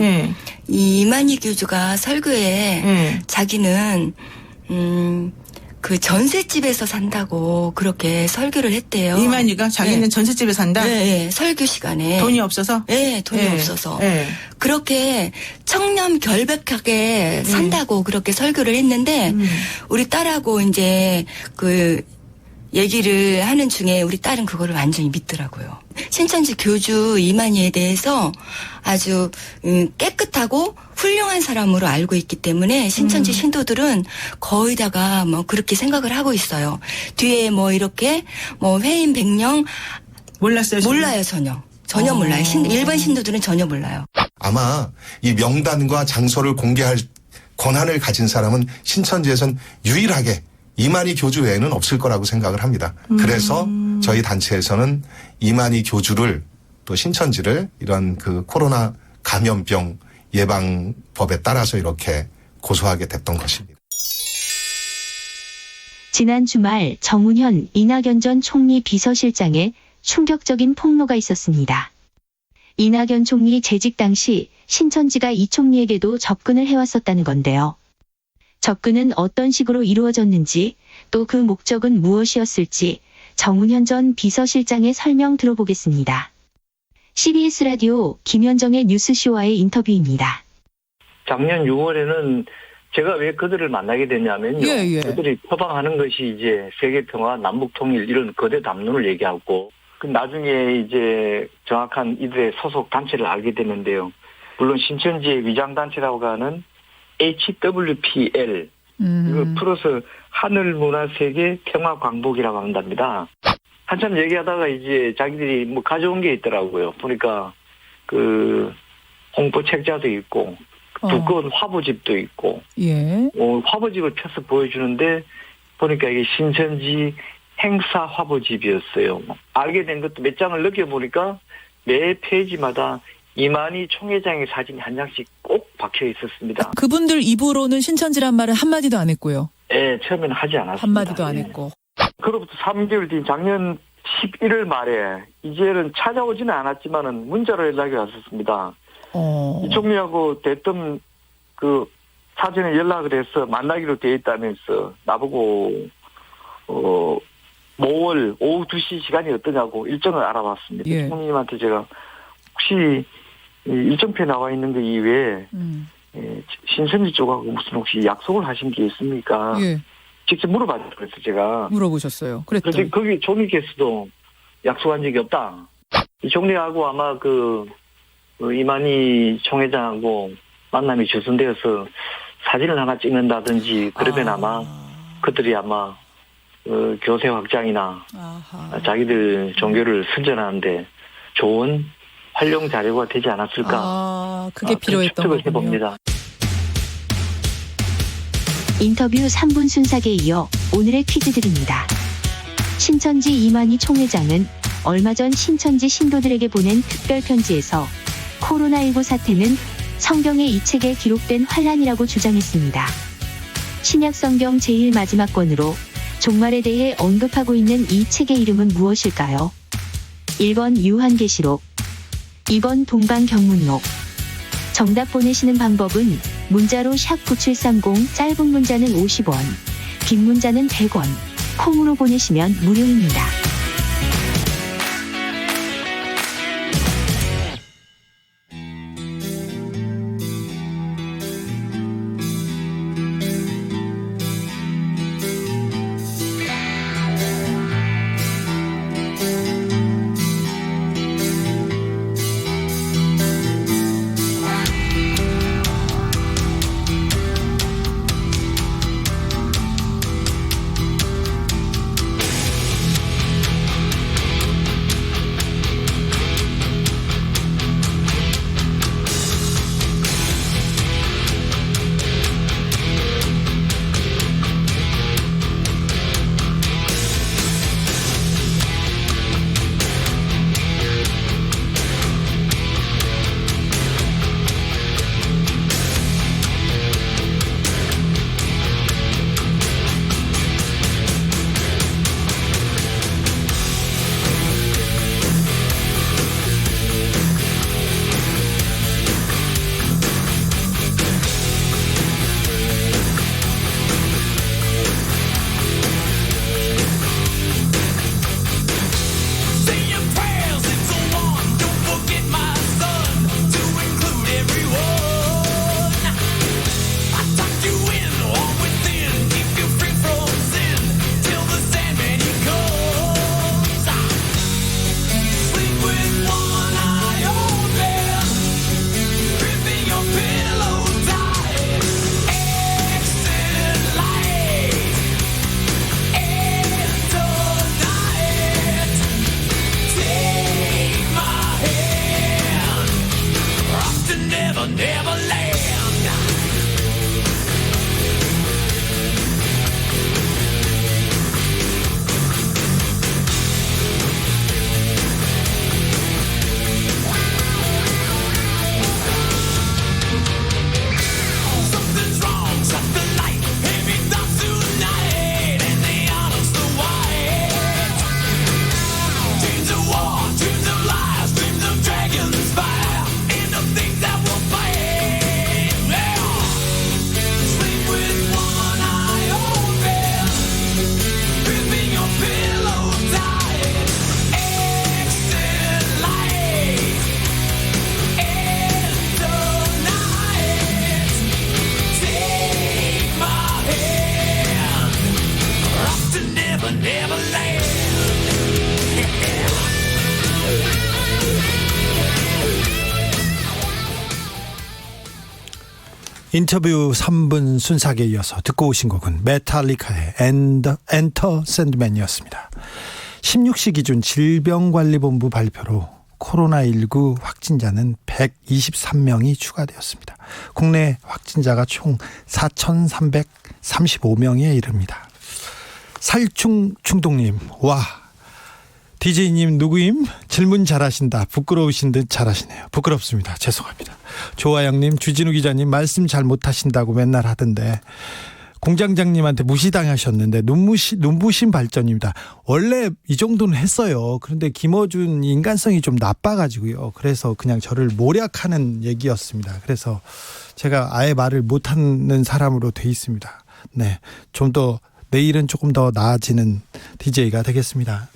이 이만희 교주가 설교에 자기는 그 전셋집에서 산다고 그렇게 설교를 했대요. 이만희가 자기는 네. 전셋집에 산다? 네, 네, 설교 시간에. 돈이 없어서? 네, 돈이 네. 없어서. 네. 그렇게 청렴 결백하게 산다고 그렇게 설교를 했는데 우리 딸하고 이제 그 얘기를 하는 중에 우리 딸은 그거를 완전히 믿더라고요. 신천지 교주 이만희에 대해서 아주 깨끗하고 훌륭한 사람으로 알고 있기 때문에 신천지 신도들은 거의 다가 뭐 그렇게 생각을 하고 있어요. 뒤에 뭐 이렇게 뭐 회임 백령 몰랐어요? 몰라요 전혀 몰라요. 일반 신도들은 전혀 몰라요. 아마 이 명단과 장소를 공개할 권한을 가진 사람은 신천지에선 유일하게 이만희 교주 외에는 없을 거라고 생각을 합니다. 그래서 저희 단체에서는 이만희 교주를 또 신천지를 이런 그 코로나 감염병 예방법에 따라서 이렇게 고소하게 됐던 것입니다. 지난 주말 정운현 이낙연 전 총리 비서실장에 충격적인 폭로가 있었습니다. 이낙연 총리 재직 당시 신천지가 이 총리에게도 접근을 해왔었다는 건데요. 접근은 어떤 식으로 이루어졌는지 또 그 목적은 무엇이었을지 정운현 전 비서실장의 설명 들어보겠습니다. CBS 라디오 김현정의 뉴스쇼와의 인터뷰입니다. 작년 6월에는 제가 왜 그들을 만나게 됐냐면요. 그들이 표방하는 것이 이제 세계평화, 남북통일 이런 거대 담론을 얘기하고 그 나중에 이제 정확한 이들의 소속 단체를 알게 되는데요. 물론 신천지의 위장단체라고 하는 HWPL 이걸 풀어서 하늘문화세계 평화광복이라고 한답니다. 한참 얘기하다가 이제 자기들이 뭐 가져온 게 있더라고요. 보니까 그 홍보 책자도 있고 두꺼운 화보집도 있고 화보집을 펴서 보여주는데 보니까 이게 신천지 행사 화보집이었어요. 알게 된 것도 몇 장을 느껴보니까 매 페이지마다 이만희 총회장의 사진이 한 장씩 꼭 박혀 있었습니다. 그분들 입으로는 신천지란 말은 한마디도 안 했고요. 네, 처음에는 하지 않았습니다. 한마디도 안 예. 했고. 그로부터 3개월 뒤 작년 11월 말에 이제는 찾아오지는 않았지만은 문자로 연락이 왔었습니다. 이 총리하고 됐던 그 사전에 연락을 해서 만나기로 돼 있다면서 나보고 5월 오후 2시 시간이 어떠냐고 일정을 알아봤습니다. 예. 총리님한테 제가 혹시 일정표에 나와 있는 게 이외에 신천지 쪽하고 무슨 혹시 약속을 하신 게 있습니까? 예. 직접 물어봤어요. 그래서 제가 물어보셨어요. 그래서 그랬더니 거기 총리께서도 약속한 적이 없다. 이 총리하고 아마 이만희 총회장하고 만남이 조성되어서 사진을 하나 찍는다든지 그러면 아마 그들이 아마 교세 확장이나 자기들 종교를 선전하는데 좋은 활용 자료가 되지 않았을까. 그게 필요했던 추측을 거군요. 해봅니다. 인터뷰 3분 순삭에 이어 오늘의 퀴즈 드립니다. 신천지 이만희 총회장은 얼마 전 신천지 신도들에게 보낸 특별 편지에서 코로나19 사태는 성경의 이 책에 기록된 환란이라고 주장했습니다. 신약 성경 제일 마지막 권으로 종말에 대해 언급하고 있는 이 책의 이름은 무엇일까요? 1번 요한계시록, 2번 동방경문록. 정답 보내시는 방법은 문자로 샵9730, 짧은 문자는 50원, 긴 문자는 100원, 콩으로 보내시면 무료입니다. 인터뷰 3분 순삭에 이어서 듣고 오신 곡은 메탈리카의 엔터 샌드맨이었습니다. 16시 기준 질병관리본부 발표로 코로나19 확진자는 123명이 추가되었습니다. 국내 확진자가 총 4,335명에 이릅니다. 살충충동님, 와, DJ님 누구임? 질문 잘하신다. 부끄러우신 듯 잘하시네요. 부끄럽습니다. 죄송합니다. 조아영님, 주진우 기자님 말씀 잘 못하신다고 맨날 하던데 공장장님한테 무시당하셨는데 눈부신 발전입니다. 원래 이 정도는 했어요. 그런데 김어준 인간성이 좀 나빠가지고요. 그래서 그냥 저를 모략하는 얘기였습니다. 그래서 제가 아예 말을 못하는 사람으로 돼 있습니다. 네, 좀 더 내일은 조금 더 나아지는 DJ가 되겠습니다.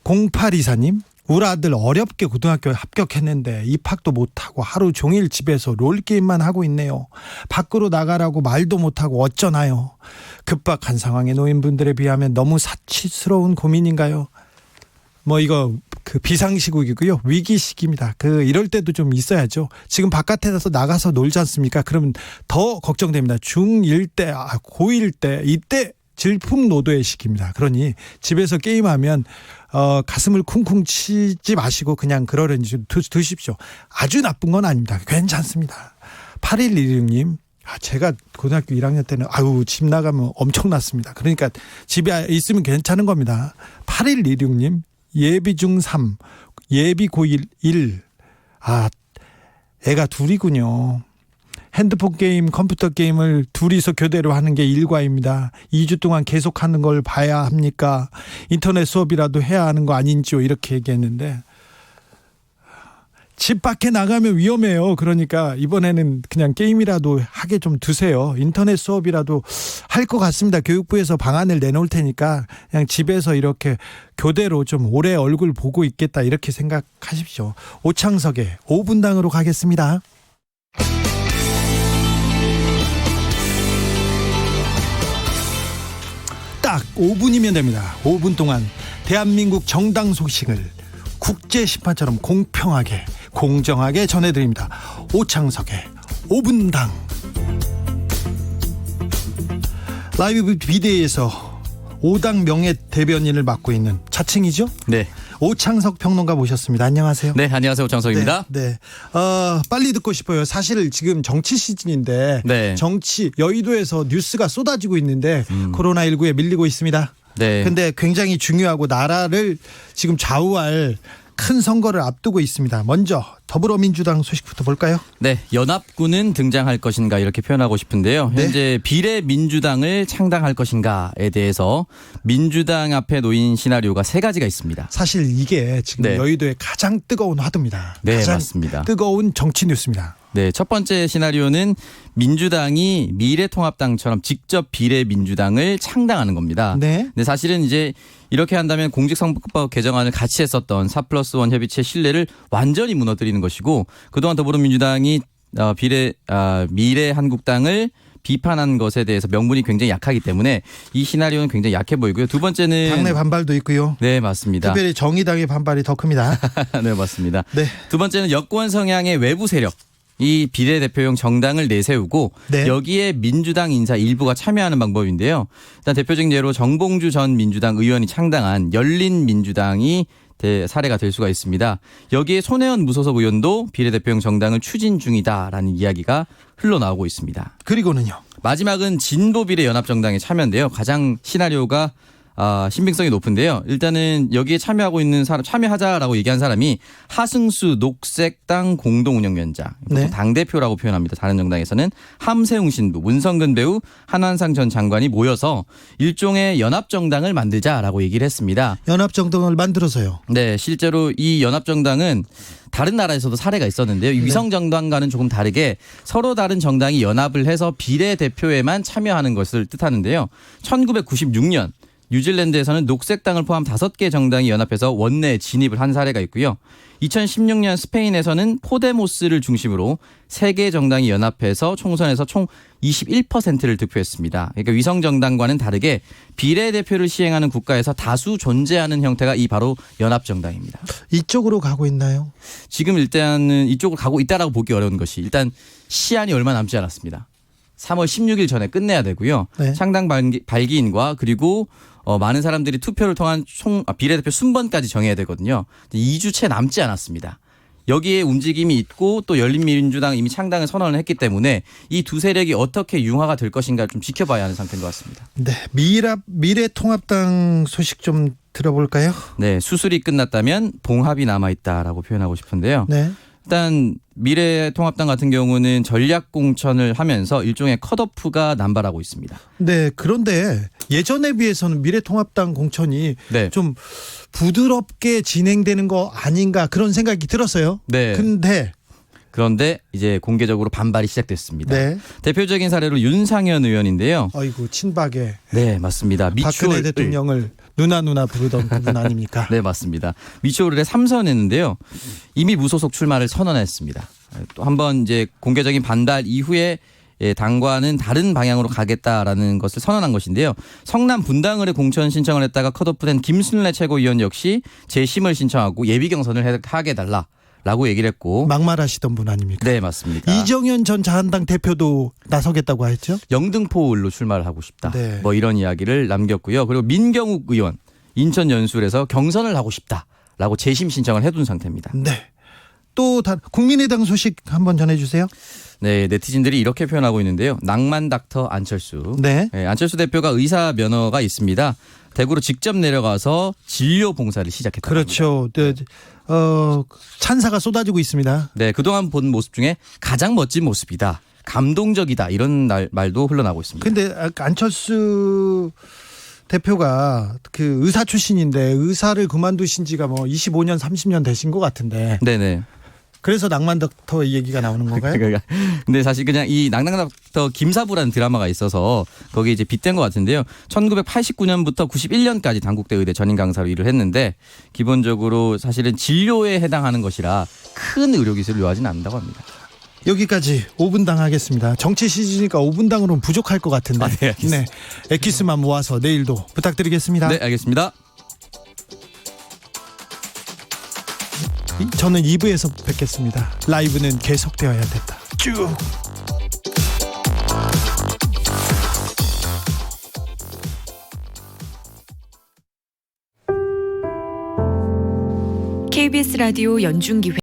0824님, 우리 아들 어렵게 고등학교에 합격했는데 입학도 못하고 하루 종일 집에서 롤게임만 하고 있네요. 밖으로 나가라고 말도 못하고 어쩌나요? 급박한 상황에 놓인 분들에 비하면 너무 사치스러운 고민인가요? 뭐 이거 그 비상시국이고요. 위기시기입니다. 이럴 때도 좀 있어야죠. 지금 바깥에서 나가서 놀지 않습니까? 그러면 더 걱정됩니다. 중1 때, 고1 때 이때 질풍노도의 시기입니다. 그러니 집에서 게임하면 가슴을 쿵쿵 치지 마시고 그냥 그러려니 좀 드십시오. 아주 나쁜 건 아닙니다. 괜찮습니다. 8116님, 제가 고등학교 1학년 때는 집 나가면 엄청났습니다. 그러니까 집에 있으면 괜찮은 겁니다. 8116님, 예비 중3, 예비 고1 1. 애가 둘이군요. 핸드폰 게임, 컴퓨터 게임을 둘이서 교대로 하는 게 일과입니다. 2주 동안 계속하는 걸 봐야 합니까? 인터넷 수업이라도 해야 하는 거 아닌지요? 이렇게 얘기했는데 집 밖에 나가면 위험해요. 그러니까 이번에는 그냥 게임이라도 하게 좀 두세요. 인터넷 수업이라도 할 것 같습니다. 교육부에서 방안을 내놓을 테니까 그냥 집에서 이렇게 교대로 좀 오래 얼굴 보고 있겠다 이렇게 생각하십시오. 오창석의 5분당으로 가겠습니다. 딱 5분이면 됩니다. 5분 동안 대한민국 정당 소식을 국제심판처럼 공평하게 공정하게 전해드립니다. 오창석의 5분당. 라이브 비대위에서 5당 명예 대변인을 맡고 있는 자칭이죠? 네. 오창석 평론가 모셨습니다. 안녕하세요. 네, 안녕하세요. 오창석입니다. 네. 빨리 듣고 싶어요. 사실 지금 정치 시즌인데 네. 정치 여의도에서 뉴스가 쏟아지고 있는데 코로나19에 밀리고 있습니다. 네. 근데 굉장히 중요하고 나라를 지금 좌우할 큰 선거를 앞두고 있습니다. 먼저 더불어민주당 소식부터 볼까요? 네, 연합군은 등장할 것인가 이렇게 표현하고 싶은데요. 네. 현재 비례민주당을 창당할 것인가에 대해서 민주당 앞에 놓인 시나리오가 3가지가 있습니다. 사실 이게 지금 네. 여의도의 가장 뜨거운 화두입니다. 네, 가장 맞습니다. 뜨거운 정치 뉴스입니다. 네, 첫 번째 시나리오는 민주당이 미래통합당처럼 직접 비례민주당을 창당하는 겁니다. 네. 근데 사실은 이제 이렇게 한다면 공직선거법 개정안을 같이 했었던 4+1 협의체 신뢰를 완전히 무너뜨리는 것이고 그동안 더불어민주당이 미래한국당을 비판한 것에 대해서 명분이 굉장히 약하기 때문에 이 시나리오는 굉장히 약해 보이고요. 두 번째는 당내 반발도 있고요. 네, 맞습니다. 특별히 정의당의 반발이 더 큽니다. 네, 맞습니다. 네. 두 번째는 여권 성향의 외부 세력. 이 비례대표용 정당을 내세우고 네. 여기에 민주당 인사 일부가 참여하는 방법인데요. 일단 대표적인 예로 정봉주 전 민주당 의원이 창당한 열린민주당이 사례가 될 수가 있습니다. 여기에 손혜원 무소속 의원도 비례대표용 정당을 추진 중이다라는 이야기가 흘러나오고 있습니다. 그리고는요. 마지막은 진보비례연합정당의 참여인데요. 가장 시나리오가 신빙성이 높은데요. 일단은 여기에 참여하고 있는 사람, 참여하자라고 얘기한 사람이 하승수 녹색당 공동운영위원장, 네. 당대표라고 표현합니다. 다른 정당에서는 함세웅 신부, 문성근 배우, 한완상 전 장관이 모여서 일종의 연합정당을 만들자라고 얘기를 했습니다. 연합정당을 만들어서요. 네, 실제로 이 연합정당은 다른 나라에서도 사례가 있었는데요. 이 위성정당과는 조금 다르게 서로 다른 정당이 연합을 해서 비례대표에만 참여하는 것을 뜻하는데요. 1996년 뉴질랜드에서는 녹색당을 포함 5개 정당이 연합해서 원내에 진입을 한 사례가 있고요. 2016년 스페인에서는 포데모스를 중심으로 3개 정당이 연합해서 총선에서 총 21%를 득표했습니다. 그러니까 위성정당과는 다르게 비례대표를 시행하는 국가에서 다수 존재하는 형태가 이 바로 연합정당입니다. 이쪽으로 가고 있나요? 지금 일단은 이쪽으로 가고 있다라고 보기 어려운 것이 일단 시한이 얼마 남지 않았습니다. 3월 16일 전에 끝내야 되고요. 네. 창당 발기인과 그리고 많은 사람들이 투표를 통한 비례대표 순번까지 정해야 되거든요. 2주 채 남지 않았습니다. 여기에 움직임이 있고 또 열린민주당 이미 창당을 선언을 했기 때문에 이 두 세력이 어떻게 융화가 될 것인가 좀 지켜봐야 하는 상태인 것 같습니다. 네, 미래통합당 소식 좀 들어볼까요? 네, 수술이 끝났다면 봉합이 남아있다라고 표현하고 싶은데요. 네. 일단 미래통합당 같은 경우는 전략 공천을 하면서 일종의 컷오프가 남발하고 있습니다. 네, 그런데 예전에 비해서는 미래통합당 공천이 네. 좀 부드럽게 진행되는 거 아닌가 그런 생각이 들었어요. 네. 그런데 이제 공개적으로 반발이 시작됐습니다. 네. 대표적인 사례로 윤상현 의원인데요. 아이고 친박에. 네, 맞습니다. 박근혜 대통령을 누나 부르던 그분 아닙니까? 네, 맞습니다. 미추홀에 3선했는데요. 이미 무소속 출마를 선언했습니다. 또 한번 이제 공개적인 반발 이후에 당과는 다른 방향으로 가겠다라는 것을 선언한 것인데요. 성남 분당을에 공천 신청을 했다가 컷오프된 김순례 최고위원 역시 재심을 신청하고 예비 경선을 하게 해달라라고 얘기를 했고. 막말하시던 분 아닙니까? 네, 맞습니다. 이정현 전 자한당 대표도 나서겠다고 했죠? 영등포을로 출마를 하고 싶다. 네. 뭐 이런 이야기를 남겼고요. 그리고 민경욱 의원 인천 연수에서 경선을 하고 싶다라고 재심 신청을 해둔 상태입니다. 네. 또 국민의당 소식 한번 전해주세요. 네, 네티즌들이 이렇게 표현하고 있는데요. 낭만 닥터 안철수. 네. 안철수 대표가 의사 면허가 있습니다. 대구로 직접 내려가서 진료 봉사를 시작했다고 그렇죠. 네, 찬사가 쏟아지고 있습니다. 네, 그동안 본 모습 중에 가장 멋진 모습이다. 감동적이다. 이런 말도 흘러나오고 있습니다. 근데 안철수 대표가 그 의사 출신인데 의사를 그만두신 지가 뭐 25년, 30년 되신 것 같은데. 네네. 그래서 낭만 닥터 얘기가 나오는 건가요? 근데 사실 그냥 이 낭만 닥터 김사부라는 드라마가 있어서 거기에 이제 빗댄 것 같은데요. 1989년부터 91년까지 단국대 의대 전임 강사로 일을 했는데 기본적으로 사실은 진료에 해당하는 것이라 큰 의료기술을 요하지는 않는다고 합니다. 여기까지 5분당 하겠습니다. 정치 시즌이니까 5분당으로는 부족할 것 같은데. 네, 알겠습니다. 네, 엑기스만 모아서 내일도 부탁드리겠습니다. 네, 알겠습니다. 저는 2부에서 뵙겠습니다. 라이브는 계속되어야 된다. 쭉. KBS 라디오 연중기획